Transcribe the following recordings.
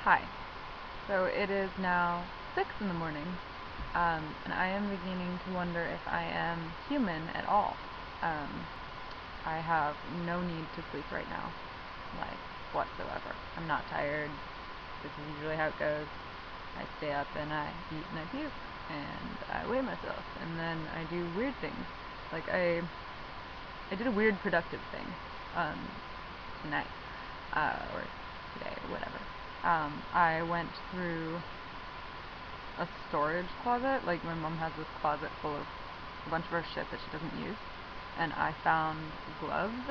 Hi. So it is now 6 in the morning, and I am beginning to wonder if I am human at all. Um, I have no need to sleep right now, like, whatsoever. I'm not tired. This is usually how it goes. I stay up and I eat and I puke, and I weigh myself, and then I do weird things. Like, I did a weird productive thing, tonight, or today, or whatever. I went through a storage closet. Like, my mom has this closet full of a bunch of her shit that she doesn't use, and I found gloves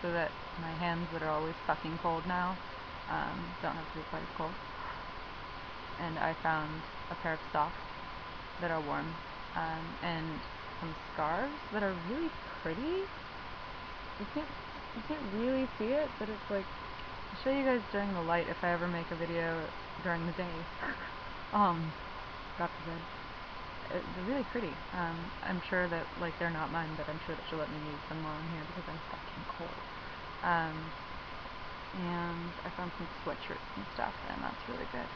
so that my hands that are always fucking cold now don't have to be quite as cold. And I found a pair of socks that are warm, and some scarves that are really pretty. You can't really see it, but it's like, I'll show you guys during the light if I ever make a video during the day. God forbid. They're really pretty. I'm sure that, like, they're not mine, but I'm sure that she'll let me use them while I'm here because I'm fucking cold. And I found some sweatshirts and stuff, and that's really good.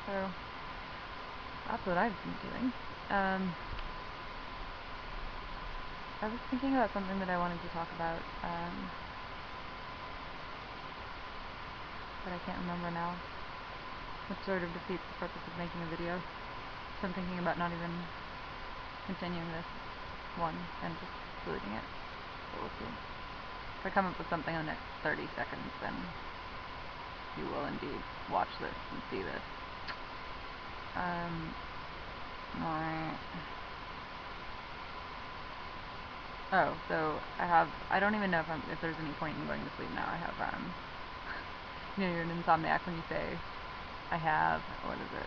So that's what I've been doing. I was thinking about something that I wanted to talk about, but I can't remember now, which sort of defeats the purpose of making a video. So I'm thinking about not even continuing this one and just deleting it. So we'll see. If I come up with something in the next 30 seconds, then you will indeed watch this and see this. Oh, so I don't even know if there's any point in going to sleep now. I have, you know, you're an insomniac when you say, I have, what is it,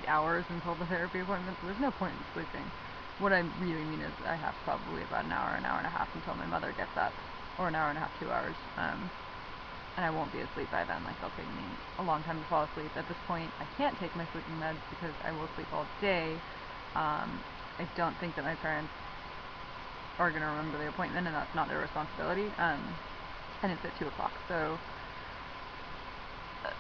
8 hours until the therapy appointment, so there's no point in sleeping. What I really mean is I have probably about an hour and a half until my mother gets up, or an hour and a half, 2 hours, and I won't be asleep by then. Like, it'll take me a long time to fall asleep. At this point, I can't take my sleeping meds because I will sleep all day. I don't think that my parents are going to remember the appointment, and that's not their responsibility, and it's at 2 o'clock, so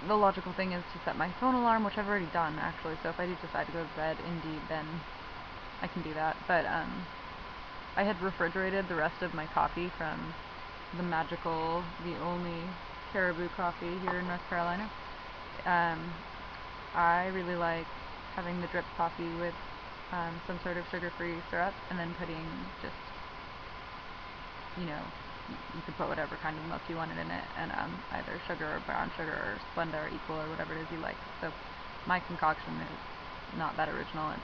the logical thing is to set my phone alarm, which I've already done, actually, so if I do decide to go to bed, indeed, then I can do that. But I had refrigerated the rest of my coffee from the only Caribou coffee here in North Carolina. I really like having the drip coffee with some sort of sugar-free syrup, and then putting just, you know, you can put whatever kind of milk you wanted in it, and either sugar or brown sugar or Splenda or Equal or whatever it is you like. So my concoction is not that original. It's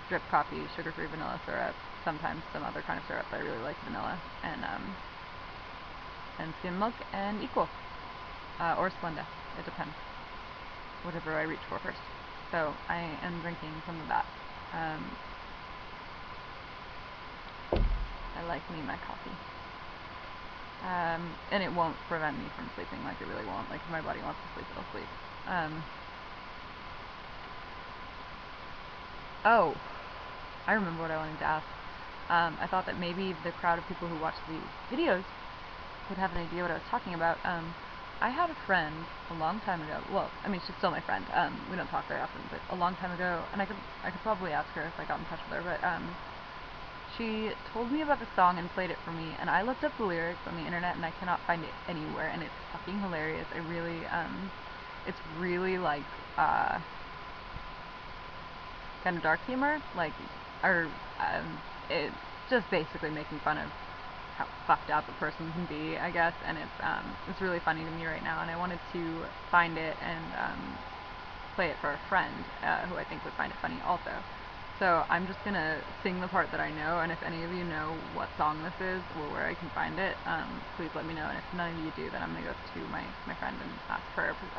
drip coffee, sugar-free vanilla syrup, sometimes some other kind of syrup, but I really like vanilla, and skim milk and Equal, or Splenda. It depends. Whatever I reach for first. So I am drinking some of that. I like me my coffee. And it won't prevent me from sleeping, like, it really won't. Like, if my body wants to sleep, it'll sleep. Oh, I remember what I wanted to ask. I thought that maybe the crowd of people who watch these videos would have an idea what I was talking about. I had a friend a long time ago. Well, I mean, she's still my friend. We don't talk very often, but a long time ago, and I could probably ask her if I got in touch with her, but she told me about the song and played it for me, and I looked up the lyrics on the internet and I cannot find it anywhere, and it's fucking hilarious. I really, it's really like, kind of dark humor, like, or, it's just basically making fun of how fucked up a person can be, I guess, and it's really funny to me right now, and I wanted to find it and, play it for a friend, who I think would find it funny also. So I'm just gonna sing the part that I know, and if any of you know what song this is or where I can find it, please let me know, and if none of you do, then I'm gonna go to my friend and ask her, because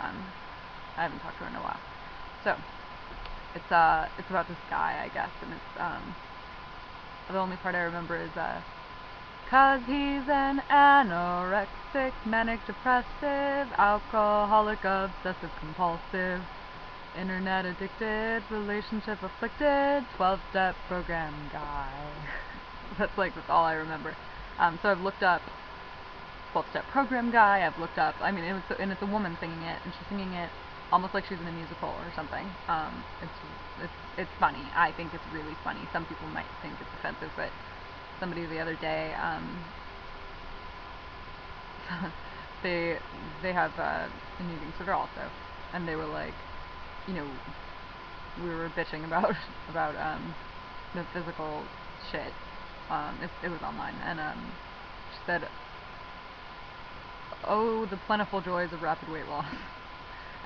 I haven't talked to her in a while. So it's about this guy, I guess, and it's the only part I remember is 'cause he's an anorexic, manic depressive, alcoholic, obsessive compulsive, internet addicted, relationship afflicted, 12-step program guy. That's all I remember. So I've looked up 12-step program guy. I've looked up. I mean, it's a woman singing it, and she's singing it almost like she's in a musical or something. It's funny. I think it's really funny. Some people might think it's offensive, but somebody the other day, they have an eating disorder also, and they were like, you know, we were bitching about about the physical shit. It was online, and she said, "Oh, the plentiful joys of rapid weight loss,"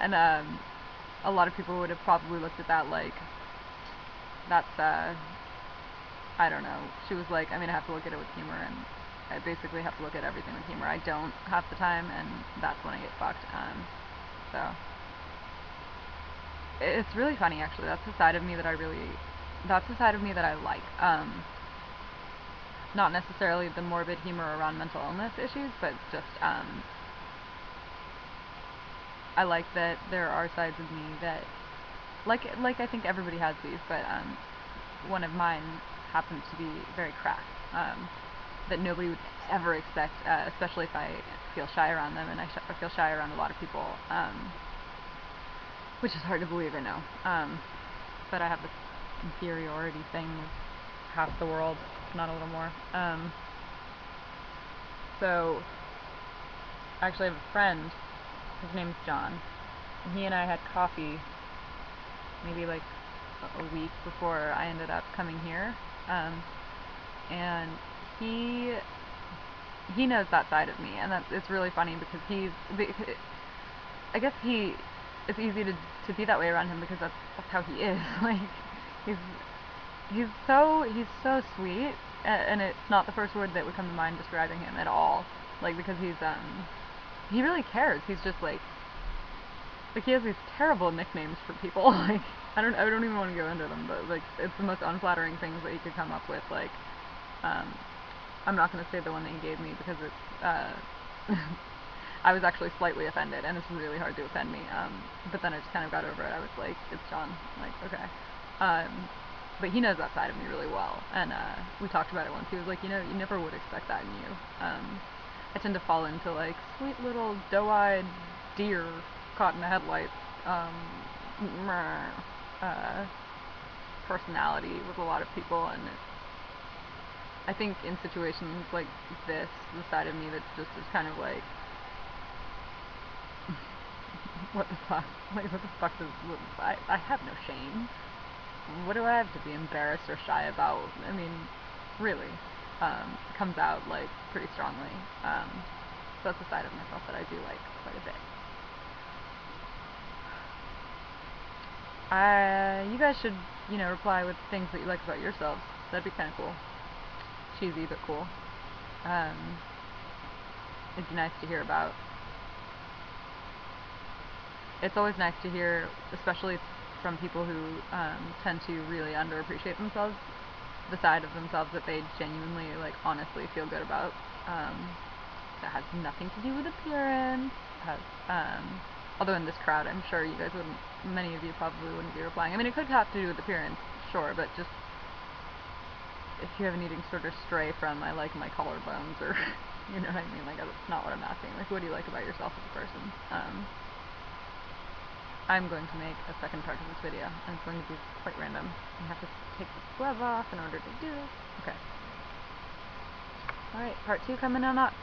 and a lot of people would have probably looked at that like, that's I don't know. She was like, I mean, I have to look at it with humor, and I basically have to look at everything with humor. I don't half the time, and that's when I get fucked. So it's really funny, actually. That's the side of me that that's the side of me that I like. Not necessarily the morbid humor around mental illness issues, but just I like that there are sides of me that, like I think everybody has these, but one of mine happens to be very crass, that nobody would ever expect, especially if I feel shy around them, and I feel shy around a lot of people, which is hard to believe, I know, but I have this inferiority thing with half the world, if not a little more. So I actually have a friend, his name's John, and he and I had coffee maybe like a week before I ended up coming here, and he knows that side of me, and it's really funny because I guess it's easy to be that way around him because that's how he is. Like he's so sweet, and it's not the first word that would come to mind describing him at all. Like, because he really cares. He's just like he has these terrible nicknames for people. Like, I don't even want to go into them, but like it's the most unflattering things that you could come up with. Like, I'm not going to say the one that he gave me because it's I was actually slightly offended, and it's really hard to offend me. But then I just kind of got over it. I was like, it's John. Like, okay. But he knows that side of me really well, and we talked about it once. He was like, you know, you never would expect that in you. I tend to fall into like sweet little doe-eyed deer caught in the headlights personality with a lot of people, and I think in situations like this, the side of me that's just is kind of like, what the fuck? Like, what the fuck does I have no shame. What do I have to be embarrassed or shy about? I mean, really, it comes out like pretty strongly. So that's a side of myself that I do like quite a bit. You guys should, you know, reply with things that you like about yourselves. That'd be kind of cool. Cheesy, but cool. It'd be nice to hear about. It's always nice to hear, especially from people who tend to really underappreciate themselves, the side of themselves that they genuinely, like, honestly feel good about. That has nothing to do with appearance. Has, although in this crowd, I'm sure you guys wouldn't, many of you probably wouldn't be replying. I mean, it could have to do with appearance, sure, but just if you have an eating disorder, stray from I like my collarbones, or you know what I mean. Like, that's not what I'm asking. Like, what do you like about yourself as a person? I'm going to make a second part of this video, and it's going to be quite random. I have to take this glove off in order to do this. Okay. Alright, part 2 coming on up.